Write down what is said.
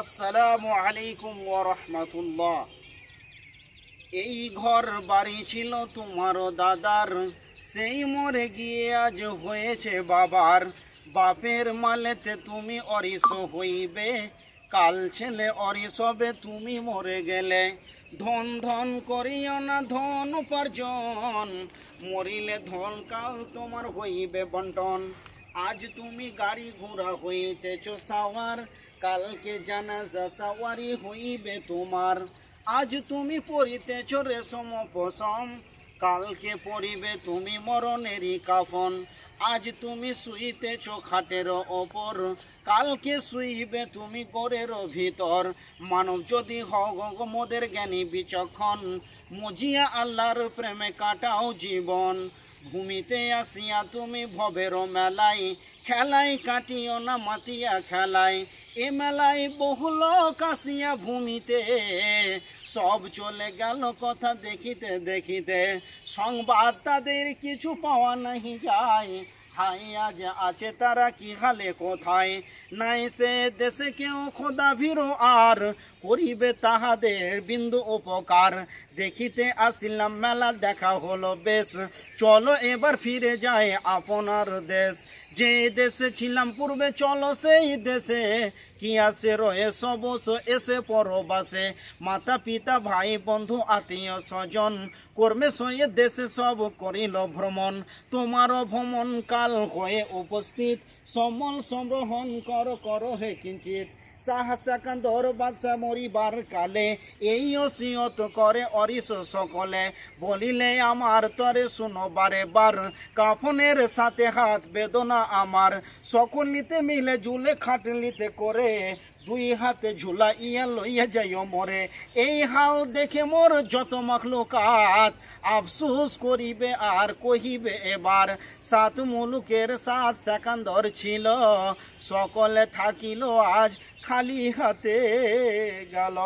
আসসালামু আলাইকুম ওয়া রাহমাতুল্লাহ। এই ঘর বাড়ি ছিল তোমারও দাদার, সেই মরে গিয়ে আজ হয়েছে বাবার। বাপের মালেতে তুমি অরিস হইবে, কাল ছেলে অরিস হবে তুমি মরে গেলে। ধন ধন করিও না ধন উপার্জন, মরিলে ধন কাল তোমার হইবে বন্টন। আজ তুমি গাড়ি ঘোড়া হইতেছ সাওয়ার, কালকে জানাজা সাওয়ারি হইবে তোমার। আজ তুমি পরিতেছ রেশম পশম, কালকে পরিবে তুমি মরণেরই কাফন। আজ তুমি শুইতেছ খাটের ওপর, কালকে শুইবে তুমি ঘরের ভিতর। মানব যদি হও মোদের জ্ঞানী বিচক্ষণ, মজিয়া আল্লাহর প্রেমে কাটাও জীবন। ভূমিতে আসিয়া তুমি ভবের মেলায়, খেলায় কাটিও না মাতিয়া খেলায়। এ মেলায় বহু লোক আসিয়া ভূমিতে, সব চলে গেল কথা দেখিতে দেখিতে। সংবাদ তাদের কিছু পাওয়া নাহি যায়, হাই আজ আছে তারা কি হালে কোথায়। নাই সে দেশে কেউ খোদা ভীরো আর, করিবে তাহাদের বিন্দু উপকার। দেখিতে আসিলাম মেলা দেখা হলো বেশ, চলো এবার ফিরে যায় আপনার দেশ। যে দেশে ছিলাম পূর্বে চলো সেই দেশে, কি আসে রয়ে সবস এসে পরবাসে। মাতা পিতা ভাই বন্ধু আত্মীয় স্বজন, কর্মে সয়ে দেশে সব করিল ভ্রমণ। তোমারও ভ্রমণ কাল হয়ে উপস্থিত, সমল সংগ্রহণ কর হে কিঞ্চিত। শাহ সেকান্দর বাদশা মরিবার কালে, এই ওসিয়ত করে অরিস সকলে। বলিলে আমার তরে শুনো বারে বার, কাফনের সাথে হাত বেদনা আমার। সকলিতে মিলে ঝুলে খাটলিতে করে, দুই হাতে ঝুলা ইয়া লইয়া যাইও মরে। এই হাল দেখে মোর যত মাখলুকাত, আফসুস করিবে আর কহিবে এবার। সাত মুলুকের সাত সেকান্দর ছিল, সকলে থাকিল আজ খালি হাতে গেল।